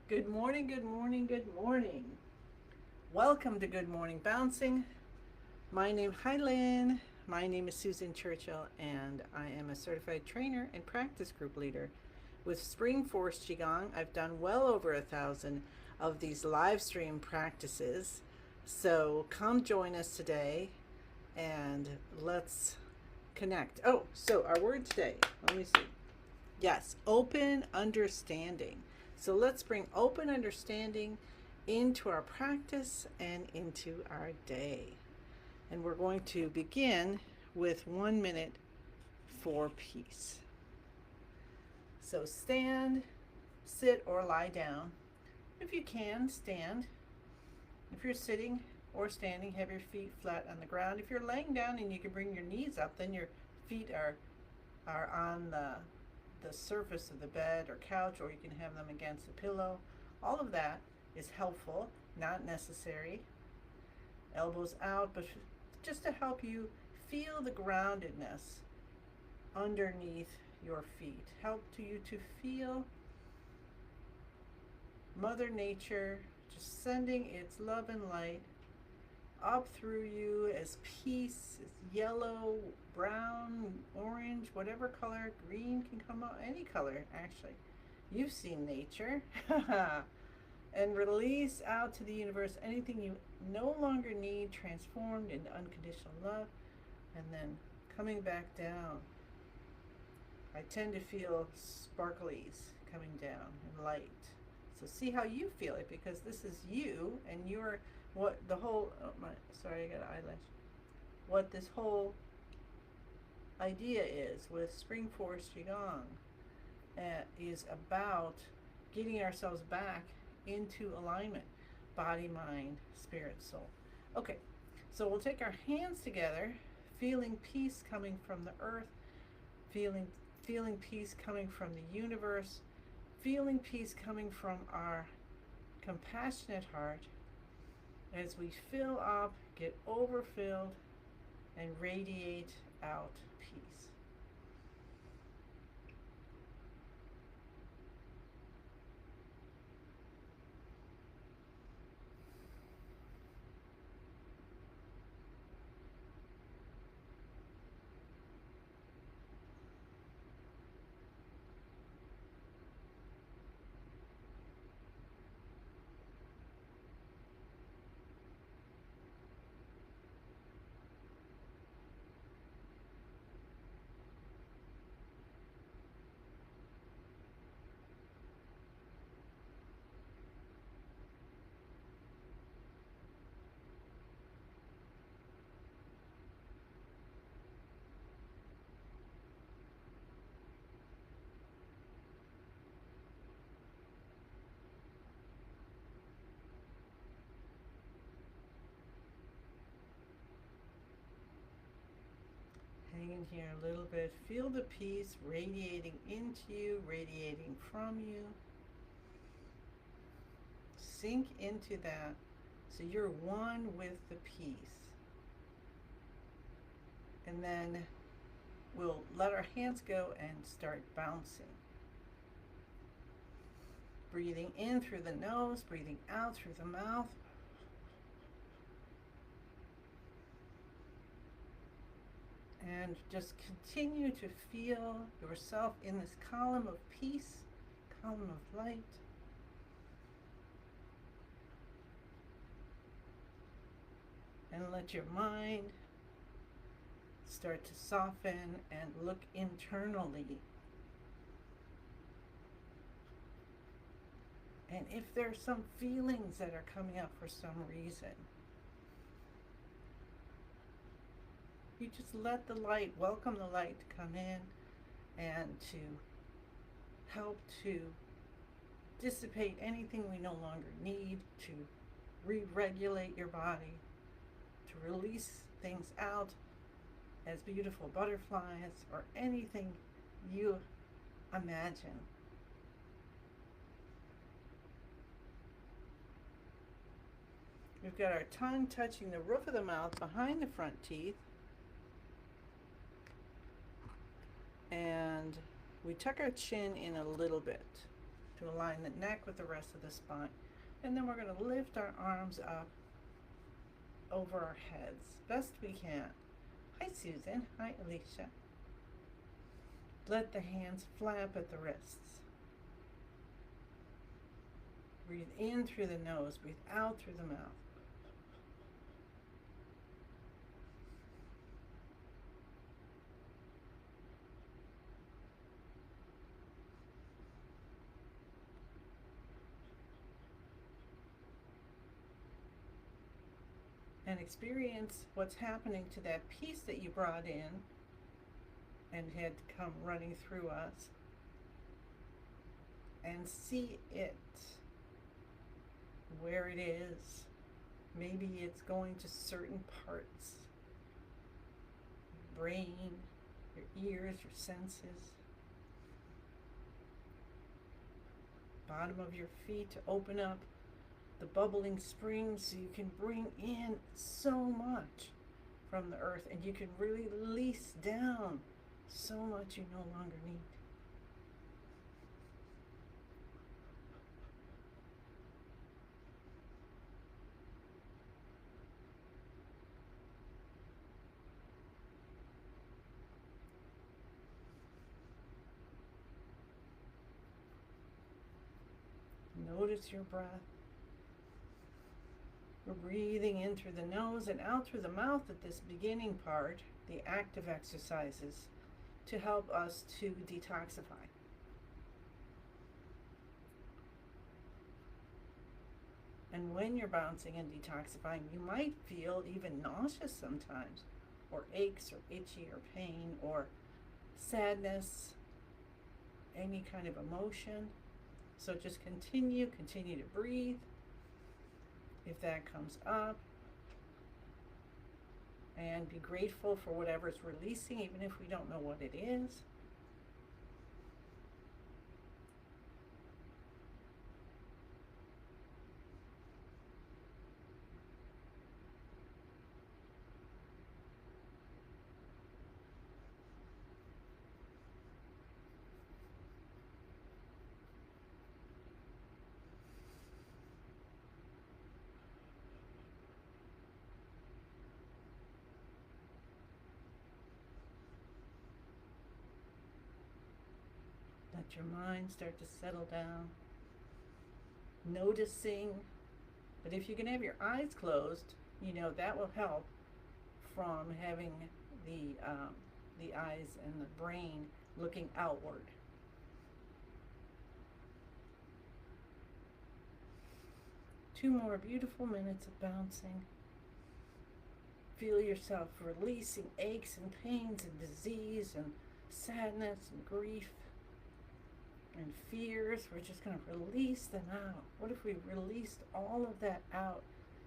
Good morning, good morning, good morning. Welcome to Good Morning Bouncing. Hi Lynn. My name is Susan Churchill, and I am a certified trainer and practice group leader. With Spring Force Qigong, I've done well over 1,000 of these live stream practices. So come join us today and let's connect. Oh, so our word today, let me see. Yes, open understanding. So let's bring open understanding into our practice and into our day. And we're going to begin with 1 minute for peace. So stand, sit, or lie down. If you can, stand. If you're sitting or standing, have your feet flat on the ground. If you're laying down and you can bring your knees up, then your feet are on the surface of the bed or couch, or you can have them against a pillow. All of that is helpful, not necessary. Elbows out, but just to help you feel the groundedness underneath your feet. Help to you to feel Mother Nature just sending its love and light up through you as peace, as yellow, brown, orange, whatever color, green can come out, any color actually. You've seen nature. And release out to the universe anything you no longer need, transformed into unconditional love, and then coming back down. I tend to feel sparklies coming down and light. So see how you feel it, because this is you and you're what the whole sorry, I got an eyelash. What this whole idea is with Spring Force Qigong is about getting ourselves back into alignment, body, mind, spirit, soul. Okay, so we'll take our hands together, feeling peace coming from the earth, feeling feeling peace coming from the universe, feeling peace coming from our compassionate heart as we fill up, get overfilled, and radiate out peace. Hang in here a little bit. Feel the peace radiating into you, radiating from you. Sink into that so you're one with the peace. And then we'll let our hands go and start bouncing. Breathing in through the nose, breathing out through the mouth. And just continue to feel yourself in this column of peace, column of light. And let your mind start to soften and look internally. And if there's some feelings that are coming up for some reason, you just let the light, welcome the light to come in and to help to dissipate anything we no longer need, to re-regulate your body, to release things out as beautiful butterflies or anything you imagine. We've got our tongue touching the roof of the mouth behind the front teeth. And we tuck our chin in a little bit. to align the neck with the rest of the spine. And then we're going to lift our arms up over our heads best we can. Hi Susan, hi Alicia. Let the hands flap at the wrists. Breathe in through the nose, breathe out through the mouth. And experience what's happening to that piece that you brought in and had come running through us, and see it where it is. Maybe it's going to certain parts, your brain, your ears, your senses, bottom of your feet to open up the bubbling springs so you can bring in so much from the earth, and you can release down so much you no longer need. Notice your breath. We're breathing in through the nose and out through the mouth at this beginning part, the active exercises, to help us to detoxify. And when you're bouncing and detoxifying, you might feel even nauseous sometimes, or aches, or itchy, or pain, or sadness, any kind of emotion. So just continue to breathe. If that comes up, and be grateful for whatever's releasing, even if we don't know what it is. Let your mind start to settle down, noticing. But if you can have your eyes closed, that will help from having the eyes and the brain looking outward. Two more beautiful minutes of bouncing. Feel yourself releasing aches and pains and disease and sadness and grief and fears. We're just going to release them out. What if we released all of that out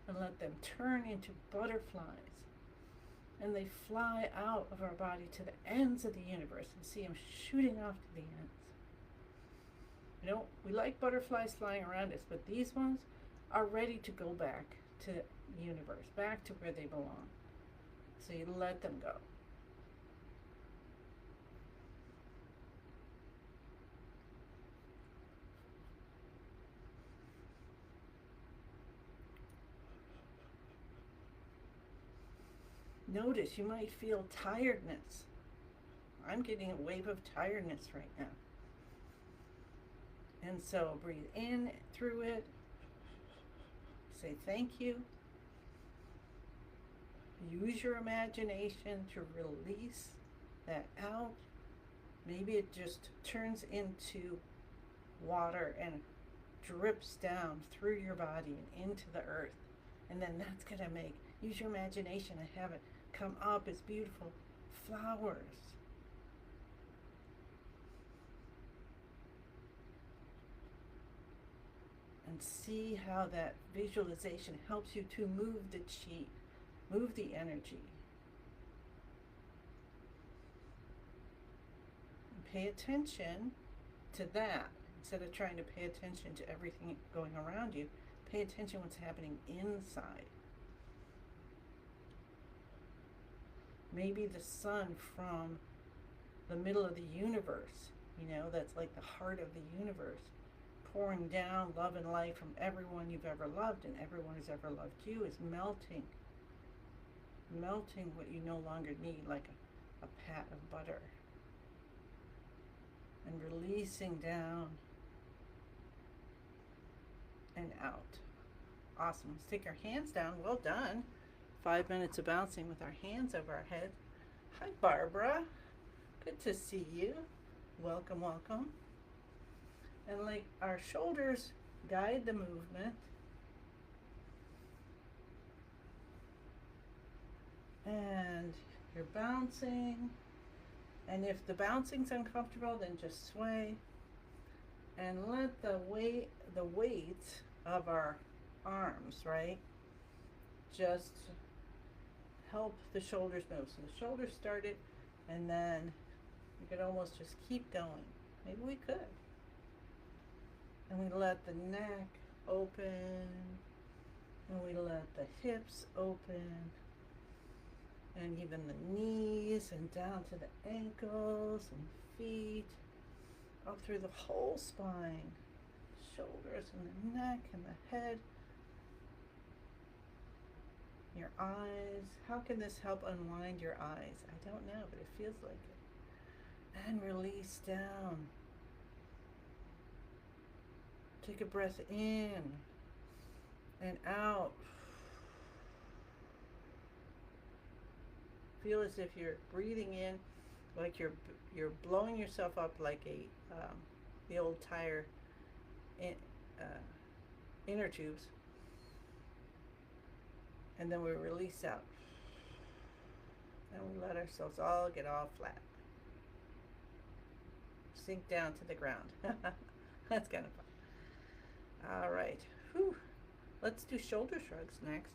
and let them turn into butterflies, and they fly out of our body to the ends of the universe, and see them shooting off to the ends. We like butterflies flying around us, but these ones are ready to go back to the universe, back to where they belong. So you let them go. Notice you might feel tiredness. I'm getting a wave of tiredness right now. And so breathe in through it. Say thank you. Use your imagination to release that out. Maybe it just turns into water and drips down through your body and into the earth. And then that's going to use your imagination and have it come up as beautiful flowers. And see how that visualization helps you to move the chi, move the energy. And pay attention to that. Instead of trying to pay attention to everything going around you, pay attention to what's happening inside. Maybe the sun from the middle of the universe, that's like the heart of the universe, pouring down love and light from everyone you've ever loved and everyone who's ever loved you is melting. Melting what you no longer need, like a pat of butter. And releasing down and out. Awesome. Let's take our hands down. Well done. 5 minutes of bouncing with our hands over our head. Hi, Barbara. Good to see you. Welcome, welcome. And like our shoulders guide the movement. And you're bouncing. And if the bouncing's uncomfortable, then just sway. And let the weight of our arms, right, just help the shoulders move. So the shoulders started, and then you could almost just keep going. Maybe we could. And we let the neck open, and we let the hips open, and even the knees, and down to the ankles and feet, up through the whole spine, shoulders and the neck and the head. Your eyes. How can this help unwind your eyes? I don't know, but it feels like it. And release down. Take a breath in and out. Feel as if you're breathing in, like you're blowing yourself up like the old tire inner tubes. And then we release out. And we let ourselves all get all flat. Sink down to the ground. That's kind of fun. All right. Whew. Let's do shoulder shrugs next.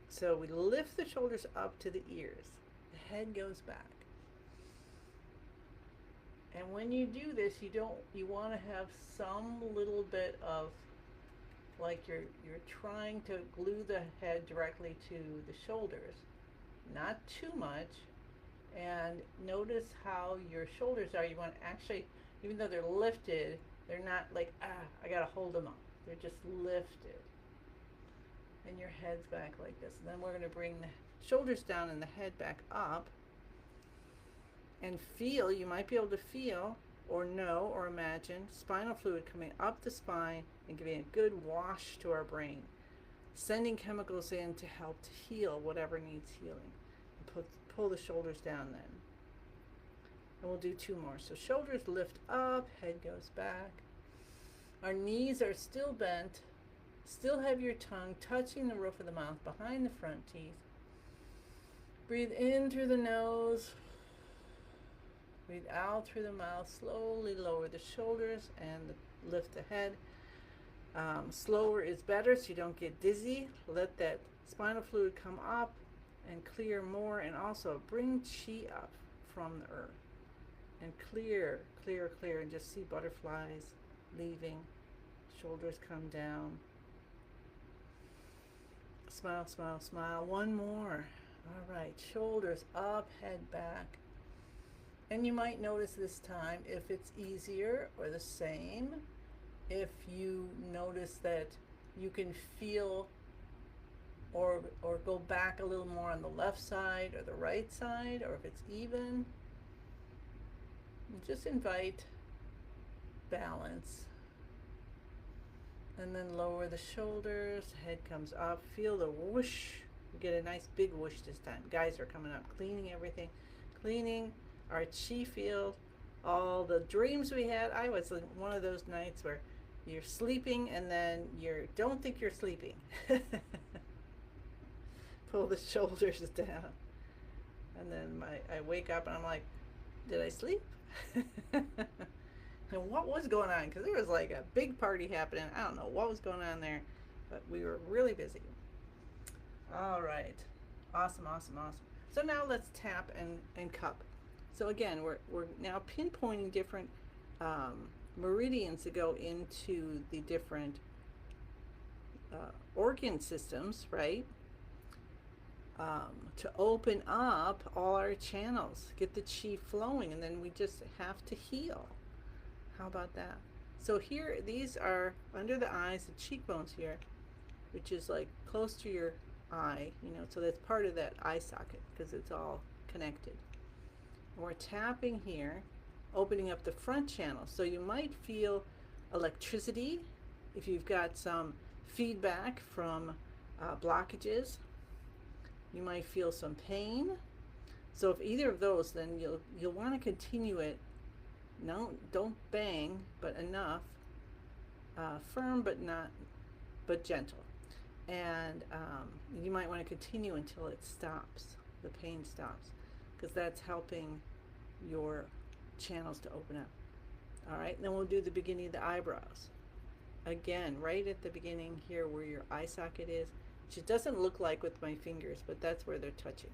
So we lift the shoulders up to the ears. The head goes back. And when you do this, you want to have some little bit of, like you're trying to glue the head directly to the shoulders, not too much. And notice how your shoulders are. You want to actually, even though they're lifted, they're not like, I gotta hold them up. They're just lifted. And your head's back like this. And then we're gonna bring the shoulders down and the head back up. And feel, you might be able to feel or know or imagine spinal fluid coming up the spine and giving a good wash to our brain, sending chemicals in to help to heal whatever needs healing. And pull the shoulders down then. And we'll do 2 more. So shoulders lift up, head goes back. Our knees are still bent. Still have your tongue touching the roof of the mouth behind the front teeth. Breathe in through the nose. Breathe out through the mouth. Slowly lower the shoulders and lift the head. Slower is better so you don't get dizzy. Let that spinal fluid come up and clear more, and also bring chi up from the earth. And clear, clear, clear, and just see butterflies leaving. Shoulders come down. Smile, smile, smile. 1 more. All right, shoulders up, head back. And you might notice this time if it's easier or the same, if you notice that you can feel or go back a little more on the left side or the right side, or if it's even. Just invite balance. And then lower the shoulders, head comes up, feel the whoosh. You get a nice big whoosh this time. Guys are coming up, cleaning everything, cleaning our chi field, all the dreams we had. I was in one of those nights where you're sleeping and then you don't think you're sleeping. Pull the shoulders down. And then I wake up and I'm like, did I sleep? And what was going on? Because there was like a big party happening. I don't know what was going on there, but we were really busy. All right. Awesome, awesome, awesome. So now let's tap and cup. So again, we're now pinpointing different meridians that go into the different organ systems, right? To open up all our channels, get the chi flowing, and then we just have to heal. How about that? So here, these are under the eyes, the cheekbones here, which is like close to your eye, you know, so that's part of that eye socket because it's all connected. And we're tapping here, opening up the front channel. So you might feel electricity if you've got some feedback from blockages. You might feel some pain. So if either of those, then you'll want to continue it. No, don't bang, but enough. Firm, but gentle. And you might want to continue until it stops, the pain stops, because that's helping your channels to open up. All right, then we'll do the beginning of the eyebrows. Again, right at the beginning here where your eye socket is, which it doesn't look like with my fingers, but that's where they're touching.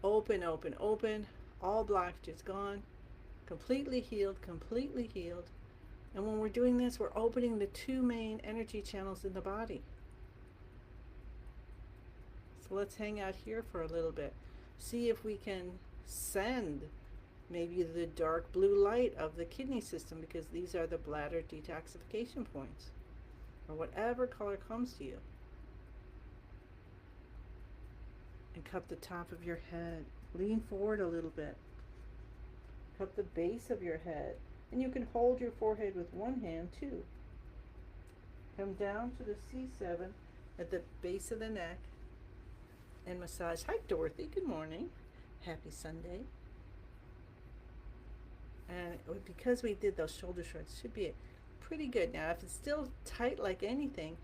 Open, open, open. All blockages gone. Completely healed, completely healed. And when we're doing this, we're opening the two main energy channels in the body. So let's hang out here for a little bit. See if we can send maybe the dark blue light of the kidney system, because these are the bladder detoxification points, or whatever color comes to you. And cup the top of your head. Lean forward a little bit. Cup the base of your head. And you can hold your forehead with one hand too. Come down to the C7 at the base of the neck and massage. Hi Dorothy, good morning. Happy Sunday. And because we did those shoulder shrugs, should be pretty good. Now if it's still tight like anything,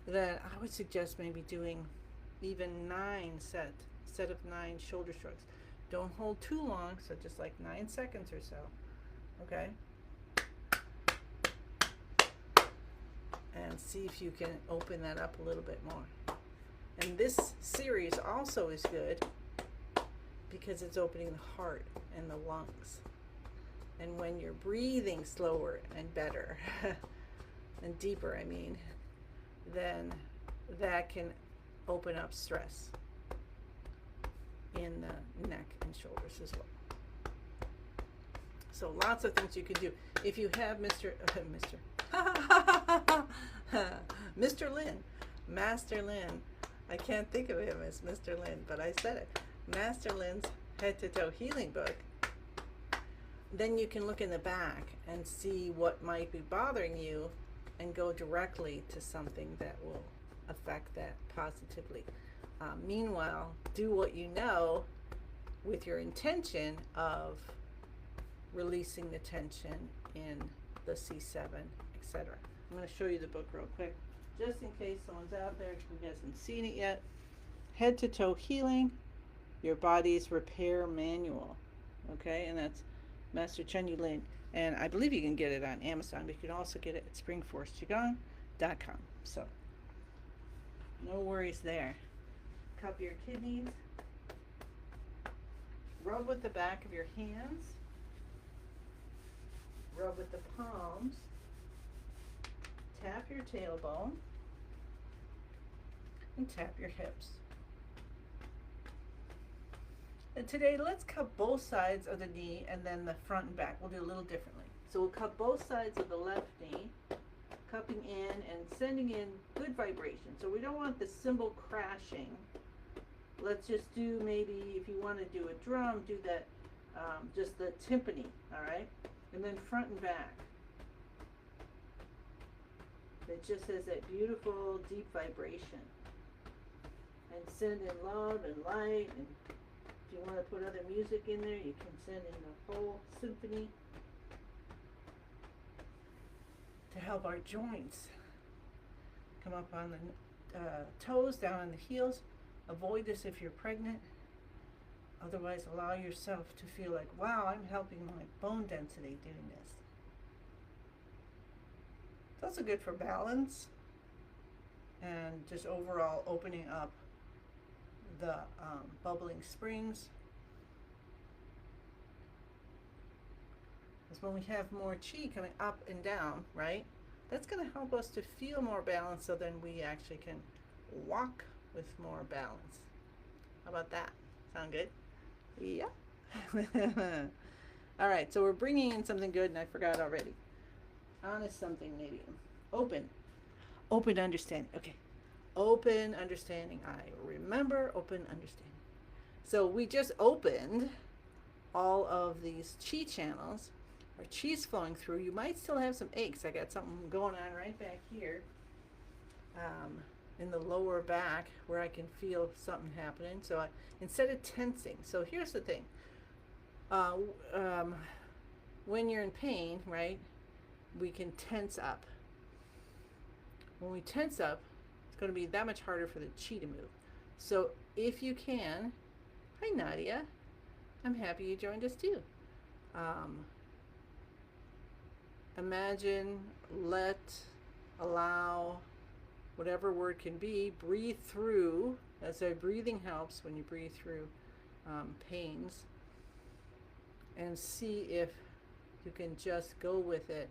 then I would suggest maybe doing even set of 9 shoulder shrugs. Don't hold too long, so just like 9 seconds or so. Okay? And see if you can open that up a little bit more. And this series also is good because it's opening the heart and the lungs. And when you're breathing slower and better, and deeper, I mean, then that can open up stress in the neck and shoulders as well. So lots of things you can do. If you have Mr. Lynn, Master Lynn, I can't think of him as Mr. Lynn, but I said it. Master Lynn's Head to Toe Healing book. Then you can look in the back and see what might be bothering you and go directly to something that will affect that positively. Meanwhile, do what you know with your intention of releasing the tension in the C7, etc. I'm going to show you the book real quick, just in case someone's out there who hasn't seen it yet. Head to Toe Healing, Your Body's Repair Manual. Okay, and that's Master Chen Yulin. And I believe you can get it on Amazon, but you can also get it at springforceqigong.com. So, no worries there. Cup your kidneys. Rub with the back of your hands. Rub with the palms. Tap your tailbone. And tap your hips. And today, let's cup both sides of the knee and then the front and back. We'll do a little differently. So we'll cup both sides of the left knee, cupping in and sending in good vibration. So we don't want the cymbal crashing. Let's just do, maybe if you want to do a drum, do that, just the timpani, all right? And then front and back. It just has that beautiful deep vibration. And send in love and light. And if you want to put other music in there, you can send in the whole symphony to help our joints. Come up on the toes, down on the heels. Avoid this if you're pregnant. Otherwise, allow yourself to feel like, wow, I'm helping my bone density doing this. It's also good for balance and just overall opening up the bubbling springs. Because when we have more chi coming up and down, right, that's going to help us to feel more balance, so then we actually can walk with more balance. How about that? Sound good? Yeah. All right, so we're bringing in something good, and I forgot already. Honest something, maybe. Open. Open understanding. Okay. Open understanding. I remember open understanding. So we just opened all of these chi channels or chi's flowing through. You might still have some aches. I got something going on right back here in the lower back where I can feel something happening. So instead of tensing, so here's the thing. Uh, when you're in pain, right, we can tense up. When we tense up, it's going to be that much harder for the chi to move. So if you can, hi Nadia, I'm happy you joined us too. Imagine, let, allow, whatever word can be, breathe through. As our breathing helps when you breathe through pains, and see if you can just go with it,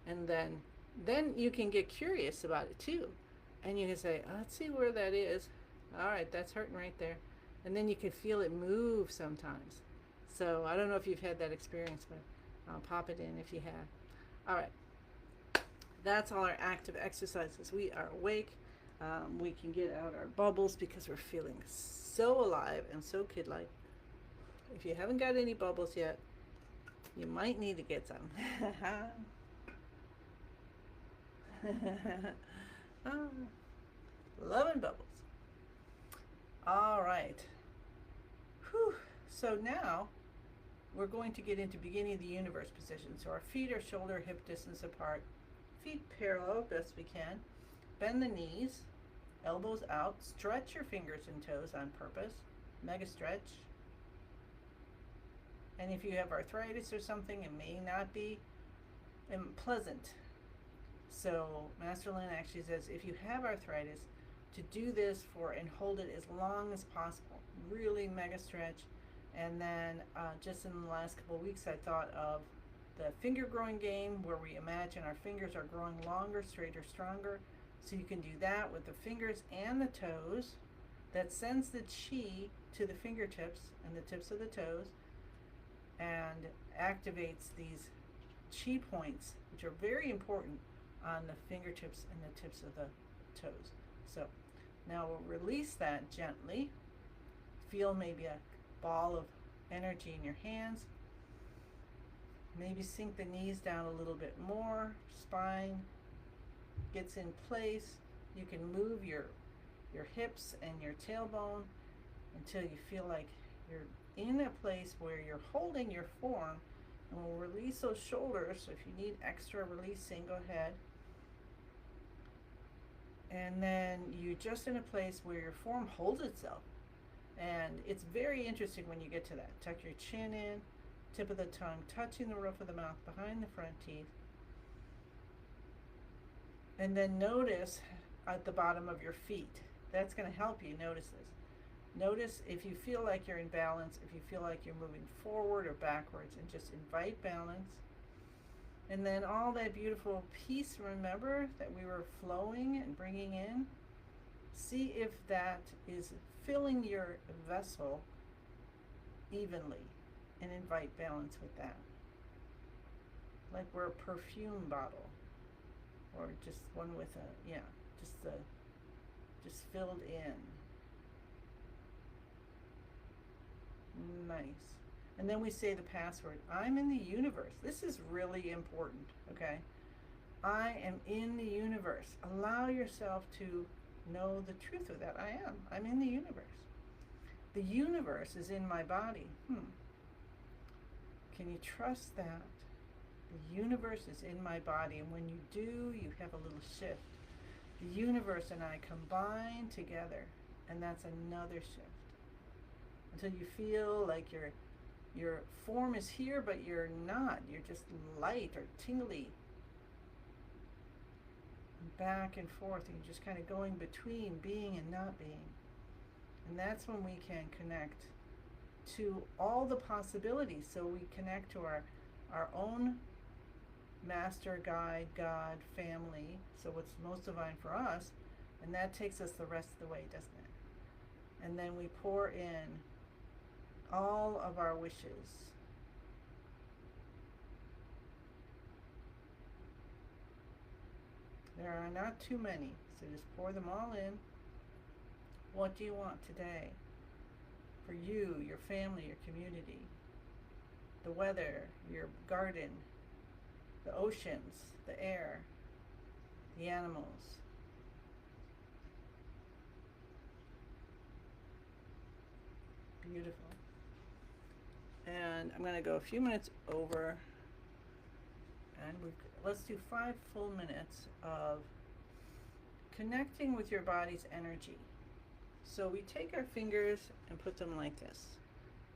and then you can get curious about it too, and you can say, oh, let's see where that is. All right, that's hurting right there, and then you can feel it move sometimes. So I don't know if you've had that experience, but I'll pop it in if you have. All right, that's all our active exercises. We are awake. We can get out our bubbles because we're feeling so alive and so kid-like. If you haven't got any bubbles yet, you might need to get some. Love and bubbles. All right. Whew. So now we're going to get into beginning of the universe position. So our feet are shoulder hip distance apart, feet parallel best we can. Bend the knees, elbows out, stretch your fingers and toes on purpose, mega stretch. And if you have arthritis or something, it may not be pleasant. So Master Lin actually says if you have arthritis, to do this for and hold it as long as possible. Really mega stretch. And then just in the last couple of weeks, I thought of the finger growing game where we imagine our fingers are growing longer, straighter, stronger. So you can do that with the fingers and the toes. That sends the chi to the fingertips and the tips of the toes and activates these chi points, which are very important on the fingertips and the tips of the toes. So now we'll release that gently. Feel maybe a ball of energy in your hands. Maybe sink the knees down a little bit more. Spine gets in place. You can move your hips and your tailbone until you feel like you're in a place where you're holding your form. And we'll release those shoulders. So if you need extra releasing, go ahead. And then you're just in a place where your form holds itself. And it's very interesting when you get to that. Tuck your chin in, tip of the tongue touching the roof of the mouth behind the front teeth. And then notice at the bottom of your feet. That's going to help you notice this. Notice if you feel like you're in balance, if you feel like you're moving forward or backwards, and just invite balance. And then all that beautiful peace, remember, that we were flowing and bringing in. See if that is filling your vessel evenly, and invite balance with that. Like we're a perfume bottle, or just one with just filled in. Nice. And then we say the password. I'm in the universe. This is really important, okay? I am in the universe. Allow yourself to know the truth of that. I'm in the universe. The universe is in my body. Can you trust that? The universe is in my body, and when you do, you have a little shift. The universe and I combine together, and that's another shift. Until you feel like your form is here, but you're not. You're just light or tingly. Back and forth, and you're just kind of going between being and not being. And that's when we can connect to all the possibilities. So we connect to our own master, guide, God, family. So what's most divine for us, and that takes us the rest of the way, doesn't it? And then we pour in all of our wishes There are not too many, so just pour them all in. What do you want today? For you, your family, your community, the weather, your garden, the oceans, the air, the animals. Beautiful. And I'm going to go a few minutes over, and let's do 5 full minutes of connecting with your body's energy. So we take our fingers and put them like this.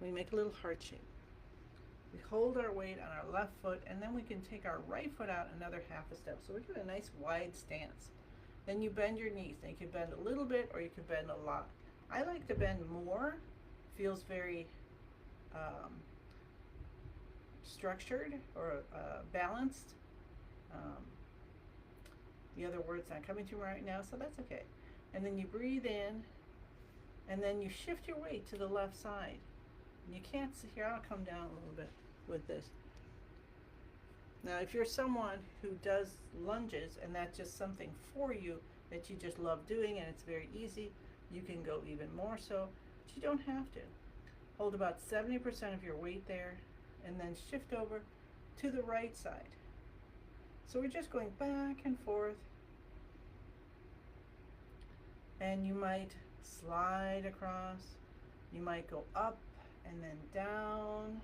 We make a little heart shape. We hold our weight on our left foot, and then we can take our right foot out another half a step. So we're doing a nice wide stance. Then you bend your knees. Then you can bend a little bit, or you can bend a lot. I like to bend more. Feels very structured or balanced. The other word's not coming to me right now, so that's okay. And then you breathe in, and then you shift your weight to the left side. And you can't see here, I'll come down a little bit with this. Now, if you're someone who does lunges and that's just something for you that you just love doing and it's very easy, you can go even more so, but you don't have to. Hold about 70% of your weight there and then shift over to the right side. So we're just going back and forth, and you might slide across, you might go up and then down.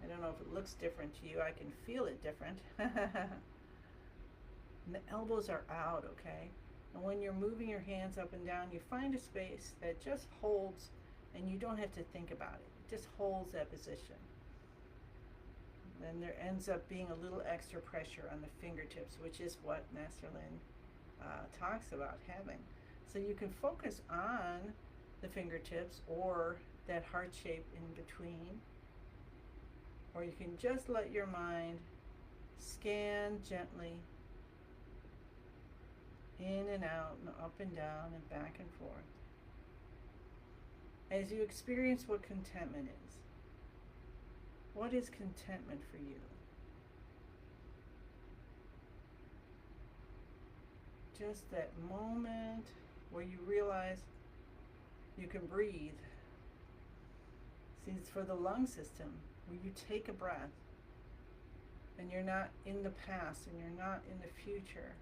I don't know if it looks different to you. I can feel it different. And the elbows are out, okay? And when you're moving your hands up and down, you find a space that just holds, and you don't have to think about it. It just holds that position. Then there ends up being a little extra pressure on the fingertips, which is what Master Lin talks about having. So you can focus on the fingertips or that heart shape in between, or you can just let your mind scan gently in and out and up and down and back and forth as you experience what contentment is. What is contentment for you? Just that moment where you realize you can breathe. See, it's for the lung system, where you take a breath and you're not in the past and you're not in the future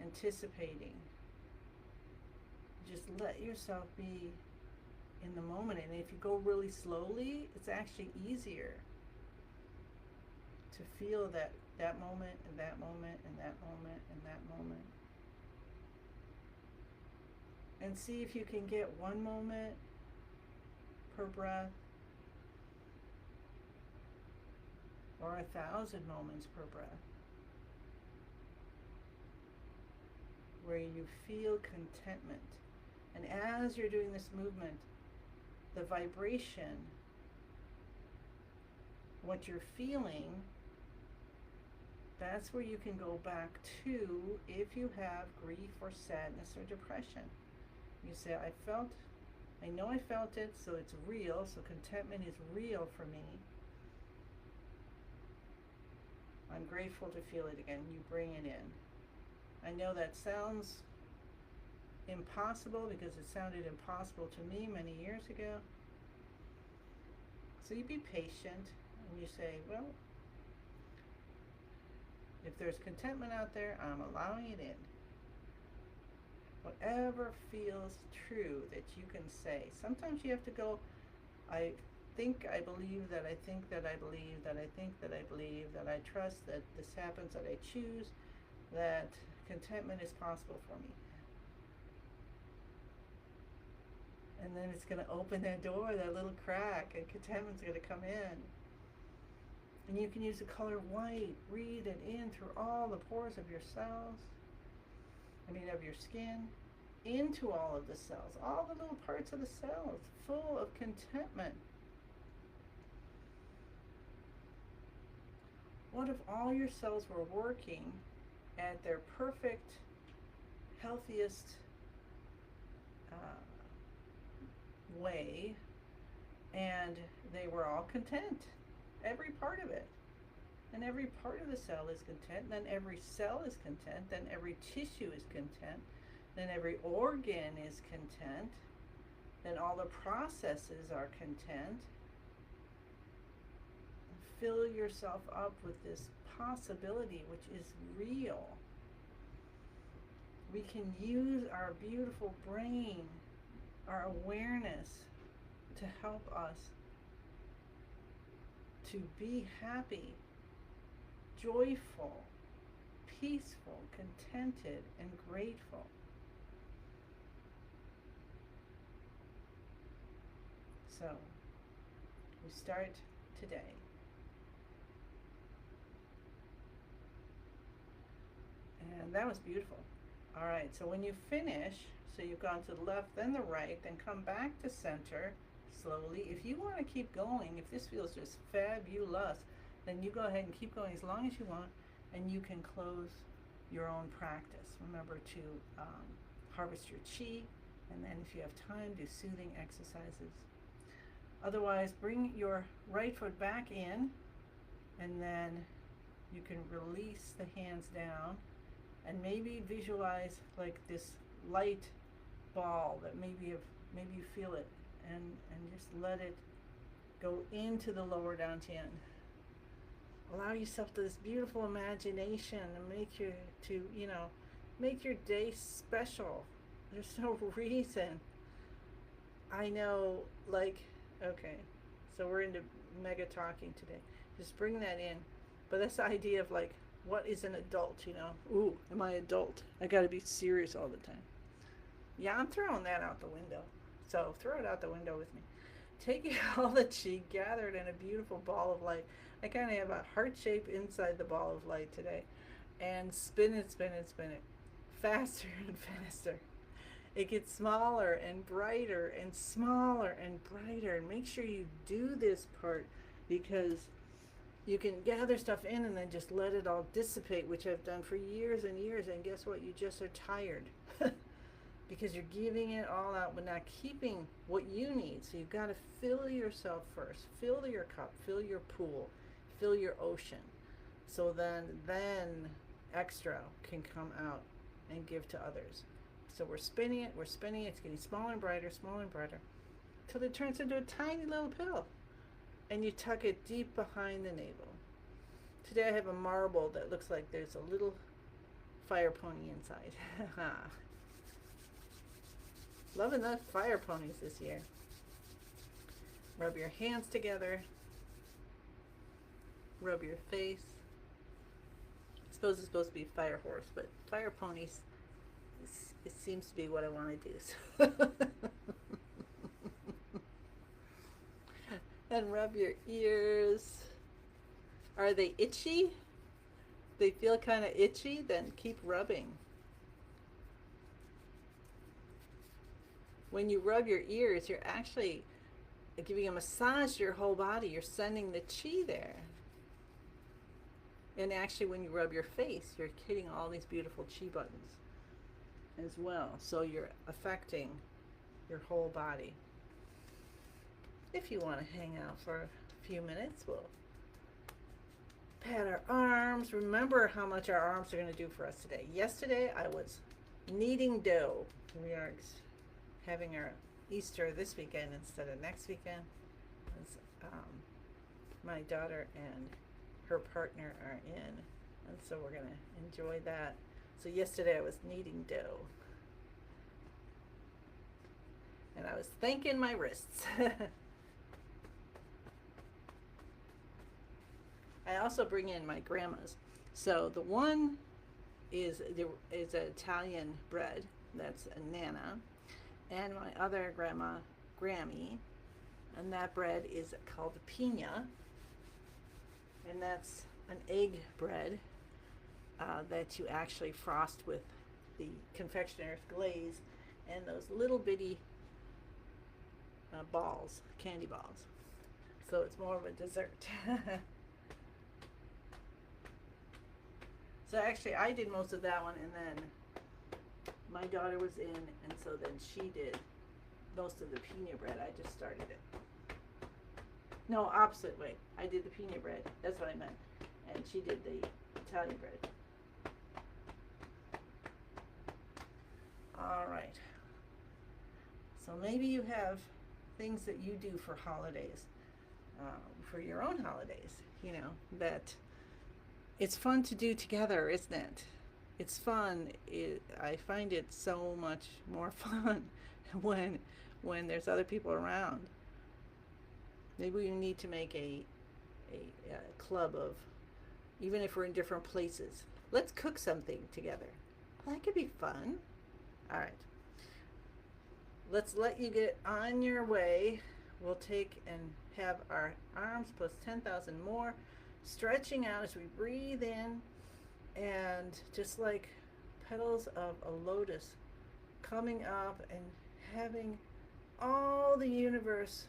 anticipating. Just let yourself be in the moment, and if you go really slowly, it's actually easier to feel that moment and that moment and that moment and that moment. And see if you can get 1 moment per breath or 1,000 moments per breath where you feel contentment. And as you're doing this movement, the vibration, what you're feeling, that's where you can go back to if you have grief or sadness or depression. You say, I know I felt it, so it's real, so contentment is real for me. I'm grateful to feel it again. You bring it in. I know that sounds impossible because it sounded impossible to me many years ago. So you be patient and you say, well, if there's contentment out there, I'm allowing it in. Whatever feels true that you can say. Sometimes you have to go, I think, I believe, that I think, that I believe, that I think, that I believe, that I trust, that this happens, that I choose, that contentment is possible for me. And then it's going to open that door, that little crack, and contentment's going to come in. And you can use the color white, breathe it in through all the pores of your cells, of your skin, into all of the cells, all the little parts of the cells, full of contentment. What if all your cells were working at their perfect, healthiest way, and they were all content, every part of it? then every part of the cell is content, then every cell is content, then every tissue is content, then every organ is content, then all the processes are content. Fill yourself up with this possibility, which is real. We can use our beautiful brain, our awareness, to help us to be happy, joyful, peaceful, contented, and grateful. So, we start today. And that was beautiful. All right, so when you finish, so you've gone to the left, then the right, then come back to center slowly. If you want to keep going, if this feels just fabulous, then you go ahead and keep going as long as you want, and you can close your own practice. Remember to harvest your chi, and then if you have time, do soothing exercises. Otherwise, bring your right foot back in, and then you can release the hands down, and maybe visualize like this light ball that maybe you feel it, and just let it go into the lower dantian. Allow yourself to this beautiful imagination and make your day special. There's no reason. I know, okay, so we're into mega talking today. Just bring that in. But this idea of what is an adult, Ooh, am I adult? I gotta be serious all the time. Yeah, I'm throwing that out the window. So throw it out the window with me. Take all the chi, gather it in a beautiful ball of light. I kind of have a heart shape inside the ball of light today. And spin it, spin it, spin it. Faster and faster. It gets smaller and brighter and smaller and brighter. And make sure you do this part, because you can gather stuff in and then just let it all dissipate, which I've done for years and years. And guess what? You just are tired. Because you're giving it all out but not keeping what you need. So you've got to fill yourself first. Fill your cup, fill your pool, fill your ocean. So then extra can come out and give to others. So we're spinning it, it's getting smaller and brighter, till it turns into a tiny little pill. And you tuck it deep behind the navel. Today I have a marble that looks like there's a little fire pony inside. Loving the fire ponies this year. Rub your hands together. Rub your face. I suppose it's supposed to be fire horse, but fire ponies, it seems to be what I want to do. And rub your ears. Are they itchy? They feel kind of itchy? Then keep rubbing. When you rub your ears, you're actually giving a massage to your whole body. You're sending the chi there. And actually, when you rub your face, you're hitting all these beautiful chi buttons as well. So you're affecting your whole body. If you want to hang out for a few minutes, we'll pat our arms. Remember how much our arms are going to do for us today. Yesterday, I was kneading dough. We are having our Easter this weekend instead of next weekend. My daughter and her partner are in, and so we're going to enjoy that. So yesterday I was kneading dough, and I was thanking my wrists. I also bring in my grandma's. So the one is an Italian bread, that's a Nana, and my other grandma, Grammy, and that bread is called pina, and that's an egg bread that you actually frost with the confectioner's glaze and those little bitty balls, candy balls. So it's more of a dessert. So actually I did most of that one, and then my daughter was in, and so then she did most of the pina bread. I just started it. No, opposite way. I did the pina bread. That's what I meant. and she did the Italian bread. All right. So maybe you have things that you do for holidays, for your own holidays, that it's fun to do together, isn't it? It's fun. I find it so much more fun when there's other people around. Maybe we need to make a club of, even if we're in different places, let's cook something together. Well, that could be fun. All right. Let's let you get on your way. We'll take and have our arms plus 10,000 more, stretching out as we breathe in, and just like petals of a lotus coming up and having all the universe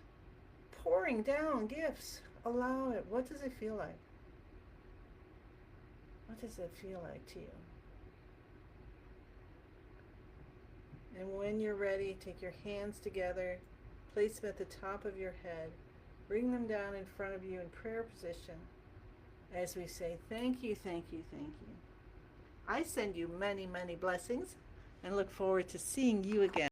pouring down gifts. Allow it. What does it feel like? What does it feel like to you? And when you're ready, take your hands together, place them at the top of your head, bring them down in front of you in prayer position as we say, thank you, thank you, thank you. I send you many, many blessings and look forward to seeing you again.